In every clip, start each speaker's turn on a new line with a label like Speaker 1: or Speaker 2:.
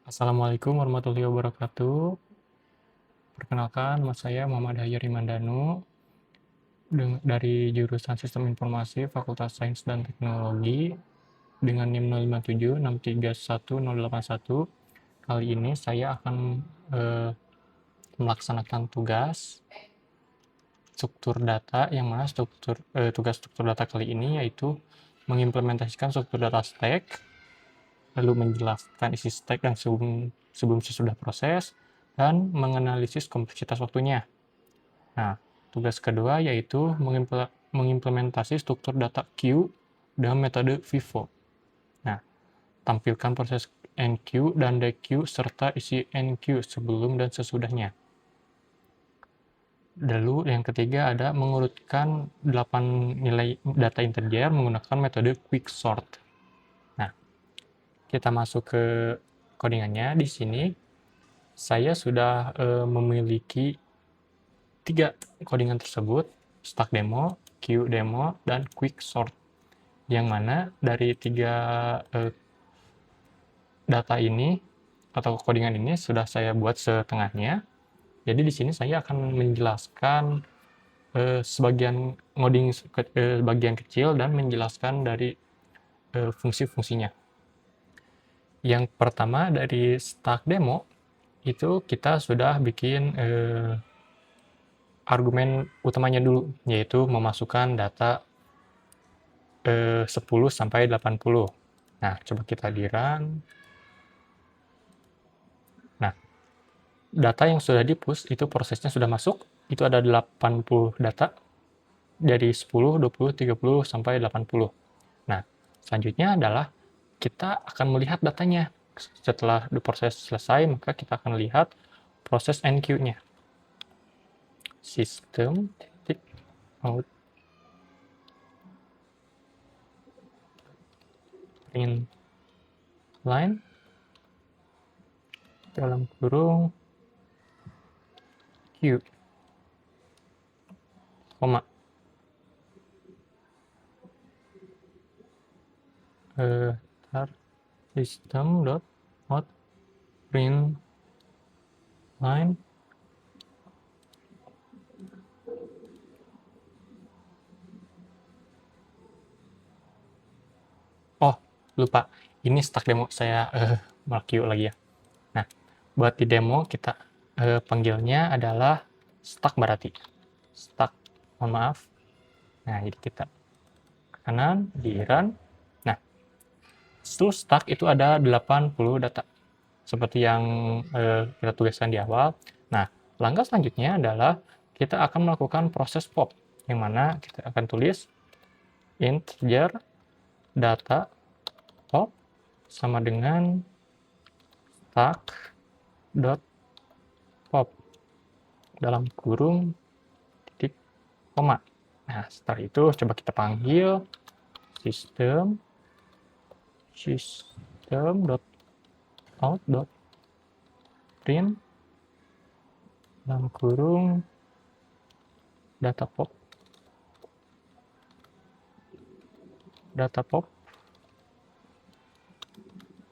Speaker 1: Assalamualaikum warahmatullahi wabarakatuh. Perkenalkan, nama saya Muhammad Hayari Mandanu dari jurusan Sistem Informasi Fakultas Sains dan Teknologi dengan NIM 057631081. Kali ini saya akan melaksanakan tugas struktur data, yang mana tugas struktur data kali ini yaitu mengimplementasikan struktur data stack, lalu menjelaskan isi stack yang sebelum sesudah proses, dan menganalisis kompleksitas waktunya. Nah, tugas kedua yaitu mengimplementasi struktur data queue dengan metode FIFO. Nah, tampilkan proses enqueue dan dequeue serta isi enqueue sebelum dan sesudahnya. Lalu yang ketiga ada mengurutkan 8 nilai data integer menggunakan metode quicksort. Nah, kita masuk ke codingannya. Di sini saya sudah memiliki 3 codingan tersebut, stack demo, queue demo, dan quicksort. Yang mana dari 3 data ini atau codingan ini sudah saya buat setengahnya. Jadi di sini saya akan menjelaskan sebagian ngoding bagian kecil dan menjelaskan dari fungsi-fungsinya. Yang pertama dari stack demo itu kita sudah bikin argumen utamanya dulu, yaitu memasukkan data 10 sampai 80. Nah, coba kita di run. Nah, data yang sudah di-push itu prosesnya sudah masuk, itu ada 80 data dari 10, 20, 30 sampai 80. Nah, selanjutnya adalah kita akan melihat datanya. Setelah proses selesai, maka kita akan lihat proses enqueue-nya. System out print line dalam kurung queue, koma. System.out print line oh lupa, ini stack demo saya mark lagi ya. Nah, buat di demo kita panggilnya adalah stack berarti stack, mohon maaf. Nah, jadi kita ke kanan di run. Nah, setelah stack itu ada 80 data seperti yang kita tuliskan di awal. Nah, langkah selanjutnya adalah kita akan melakukan proses pop, yang mana kita akan tulis integer data pop sama dengan stack dot pop dalam kurung titik koma. Nah, setelah itu coba kita panggil system dot out dot print dalam kurung data pop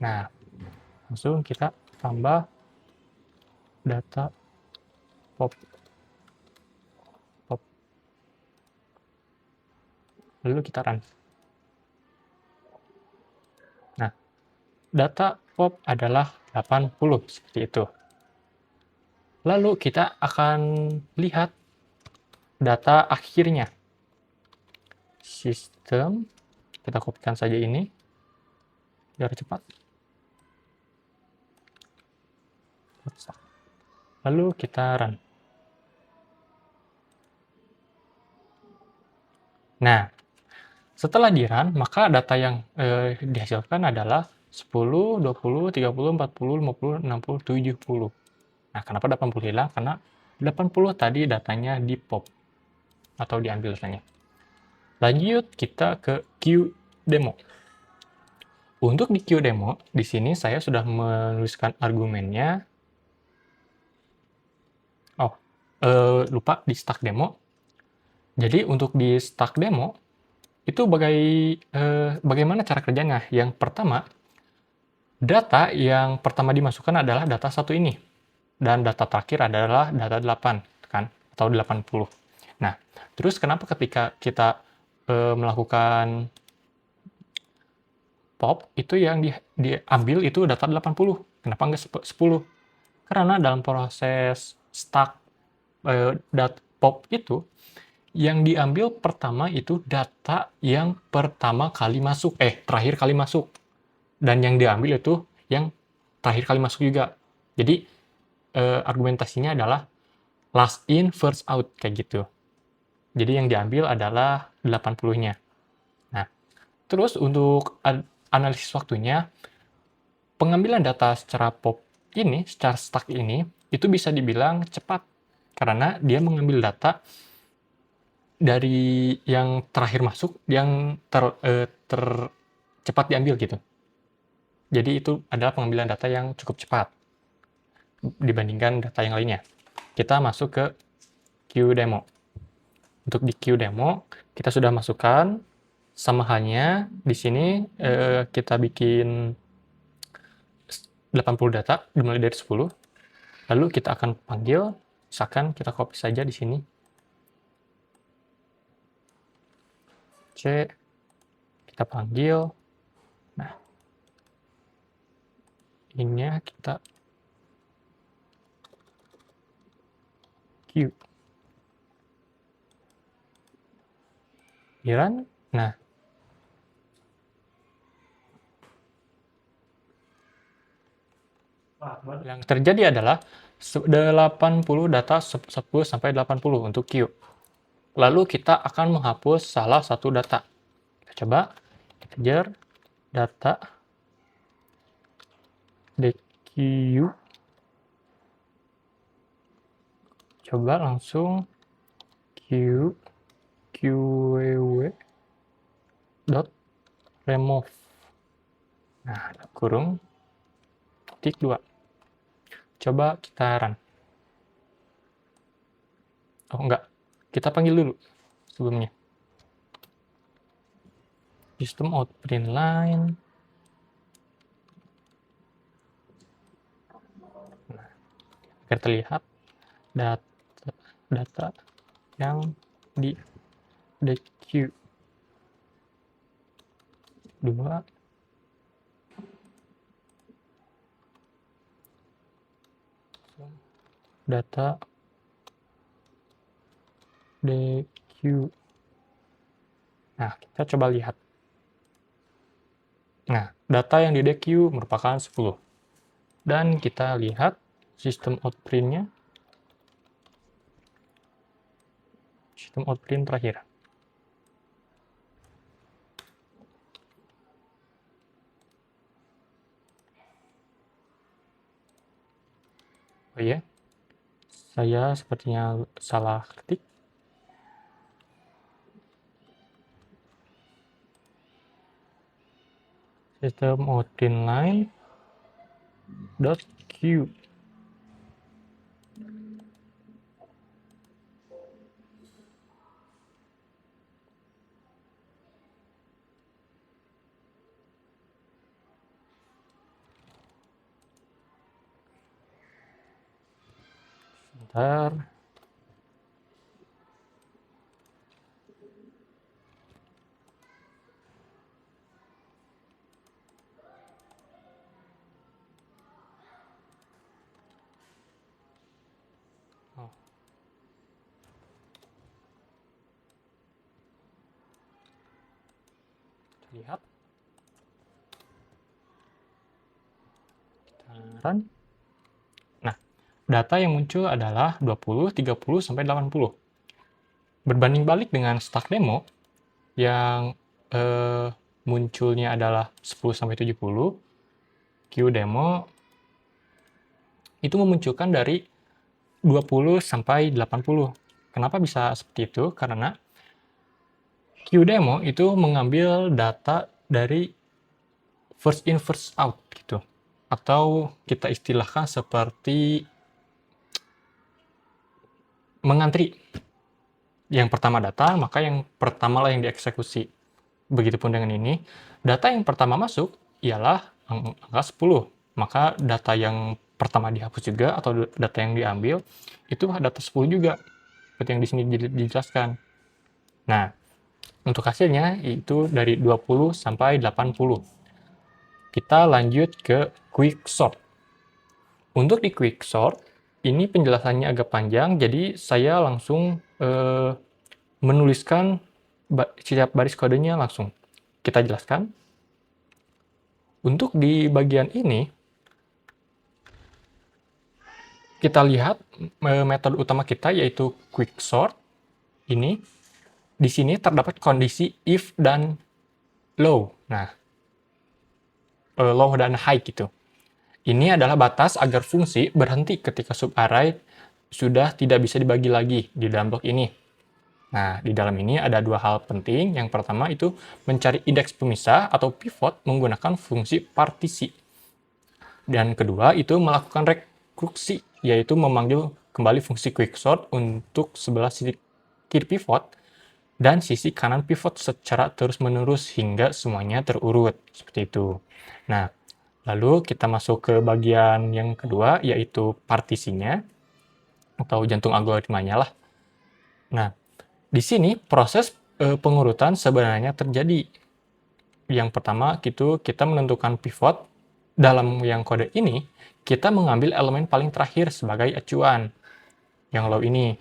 Speaker 1: Nah, langsung kita tambah data pop lalu kita run. Nah, data pop adalah 80 seperti itu. Lalu kita akan lihat data akhirnya. Sistem, kita kopikan saja ini biar cepat. Lalu kita run. Nah, setelah di run, maka data yang dihasilkan adalah 10, 20, 30, 40, 50, 60, 70. Nah, kenapa 80 hilang? Karena 80 tadi datanya di pop atau diambil datanya. Lanjut kita ke queue demo. Untuk di queue demo, di sini saya sudah menuliskan argumennya. Oh, lupa di stack demo. Jadi untuk di stack demo itu bagaimana cara kerjanya? Yang pertama, Data yang pertama dimasukkan adalah data 1 ini. Dan data terakhir adalah data 8, kan? Atau 80. Nah, terus kenapa ketika kita melakukan pop, itu yang diambil itu data 80. Kenapa nggak 10? Karena dalam proses stack pop itu, yang diambil pertama itu data yang pertama kali masuk, terakhir kali masuk. Dan yang diambil itu yang terakhir kali masuk juga. Jadi, argumentasinya adalah last in, first out, kayak gitu. Jadi yang diambil adalah 80-nya. Nah, terus untuk analisis waktunya, pengambilan data secara pop ini, secara stack ini, itu bisa dibilang cepat. Karena dia mengambil data dari yang terakhir masuk, yang cepat diambil gitu. Jadi itu adalah pengambilan data yang cukup cepat dibandingkan data yang lainnya. Kita masuk ke QDemo. Untuk di QDemo, kita sudah masukkan sama halnya di sini kita bikin 80 data dimulai dari 10. Lalu kita akan panggil, misalkan kita copy saja di sini. C, kita panggil. Nah, ini kita Q. Run. Nah, yang terjadi adalah 80 data 10 sampai 80 untuk Q. Lalu kita akan menghapus salah satu data. Kita coba kejar data DQ. Coba langsung qew dot remove. Nah, kurung titik 2. Coba kita run. Oh, enggak. Kita panggil dulu sebelumnya. System out print line. Nah, agar terlihat data yang di DQ 2 data DQ. Nah, kita coba lihat. Nah, data yang di DQ merupakan 10. Dan kita lihat sistem out print-nya. Sistem out print terakhir. Oh iya, saya sepertinya salah ketik. System out print line dot q. Sebentar. Oh. Lihat. Kita run. Nah, data yang muncul adalah 20, 30, sampai 80. Berbanding balik dengan stack demo yang munculnya adalah 10 sampai 70, QDemo itu memunculkan dari 20 sampai 80. Kenapa bisa seperti itu? Karena QDemo itu mengambil data dari first in first out gitu. Atau kita istilahkan seperti mengantri. Yang pertama data, maka yang pertama lah yang dieksekusi. Begitupun dengan ini, data yang pertama masuk ialah angka 10. Maka data yang pertama dihapus juga, atau data yang diambil, itu data 10 juga. Seperti yang di sini dijelaskan. Nah, untuk hasilnya itu dari 20 sampai 80. Kita lanjut ke quick sort. Untuk di quick sort, ini penjelasannya agak panjang, jadi saya langsung menuliskan setiap baris kodenya langsung. Kita jelaskan. Untuk di bagian ini, kita lihat metode utama kita yaitu quick sort. Ini di sini terdapat kondisi if dan low. Nah, low dan high gitu. Ini adalah batas agar fungsi berhenti ketika subarray sudah tidak bisa dibagi lagi di dalam blok ini. Nah, di dalam ini ada dua hal penting. Yang pertama itu mencari indeks pemisah atau pivot menggunakan fungsi partisi. Dan kedua itu melakukan rekruksi, yaitu memanggil kembali fungsi quicksort untuk sebelah sisi kiri pivot dan sisi kanan pivot secara terus-menerus hingga semuanya terurut. Seperti itu. Nah, lalu kita masuk ke bagian yang kedua, yaitu partisinya atau jantung algoritmanya lah. Nah, di sini proses pengurutan sebenarnya terjadi. Yang pertama itu kita menentukan pivot. Dalam yang kode ini, kita mengambil elemen paling terakhir sebagai acuan, yang low ini.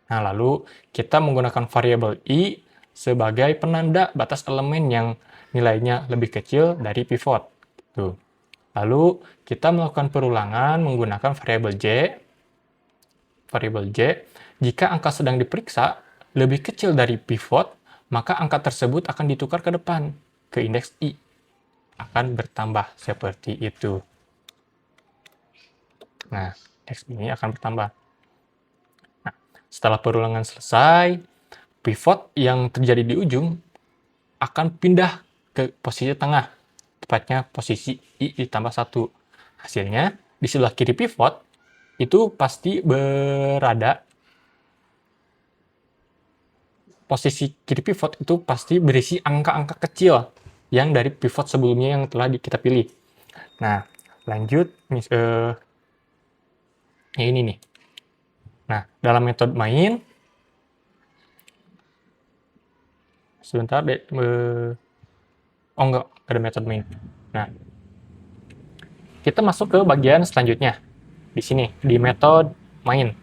Speaker 1: Nah, lalu kita menggunakan variabel i sebagai penanda batas elemen yang nilainya lebih kecil dari pivot. Tuh. Lalu kita melakukan perulangan menggunakan variabel j. Variabel j, jika angka sedang diperiksa lebih kecil dari pivot, maka angka tersebut akan ditukar ke depan, ke indeks i. Akan bertambah seperti itu. Nah, indeks ini akan bertambah. Nah, setelah perulangan selesai, pivot yang terjadi di ujung akan pindah ke posisi tengah, tepatnya posisi i ditambah 1. Hasilnya, di sebelah kiri pivot, itu pasti berada, posisi kiri pivot itu pasti berisi angka-angka kecil yang dari pivot sebelumnya yang telah kita pilih. Nah, lanjut, ini nih. Nah, dalam metode main, sebentar deh, oh enggak ada metode main. Nah, kita masuk ke bagian selanjutnya. Di sini, di metode main.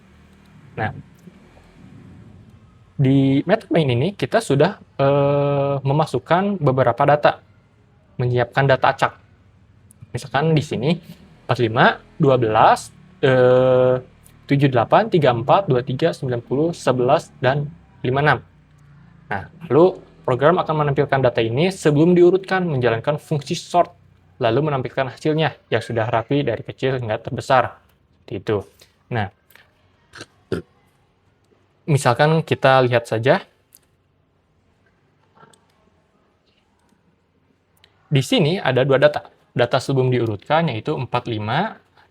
Speaker 1: Nah, di metode main ini kita sudah memasukkan beberapa data, menyiapkan data acak. Misalkan di sini 45, 12, 78, 34, 23, 90, 11, dan 56. Nah, lalu program akan menampilkan data ini sebelum diurutkan menjalankan fungsi sort, lalu menampilkan hasilnya yang sudah rapi dari kecil hingga terbesar. Seperti itu. Nah, misalkan kita lihat saja. Di sini ada dua data. Data sebelum diurutkan yaitu 45,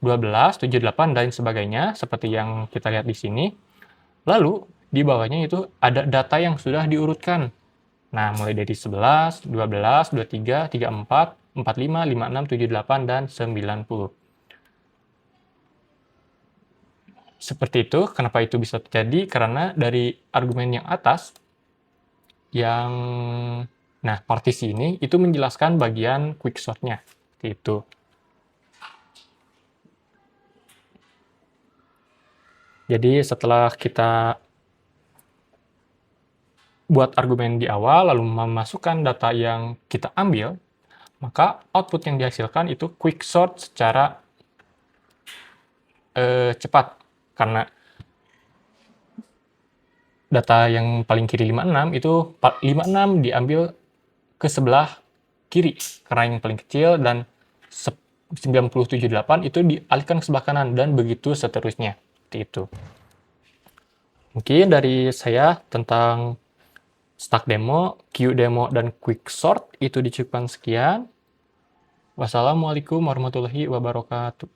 Speaker 1: 12, 78, dan sebagainya, seperti yang kita lihat di sini. Lalu, di bawahnya itu ada data yang sudah diurutkan. Nah, mulai dari 11, 12, 23, 34, 45, 56, 78, dan 90. Seperti itu. Kenapa itu bisa terjadi? Karena dari argumen yang atas, nah, partisi ini itu menjelaskan bagian quicksort-nya. Seperti itu. Jadi setelah kita buat argumen di awal, lalu memasukkan data yang kita ambil, maka output yang dihasilkan itu quicksort secara cepat. Karena data yang paling kiri 56 itu 56 diambil ke sebelah kiri karena yang paling kecil, dan 978 itu dialihkan ke sebelah kanan, dan begitu seterusnya. Seperti itu. Mungkin dari saya tentang stack demo, queue demo, dan quicksort itu dicukupkan sekian. Wassalamualaikum warahmatullahi wabarakatuh.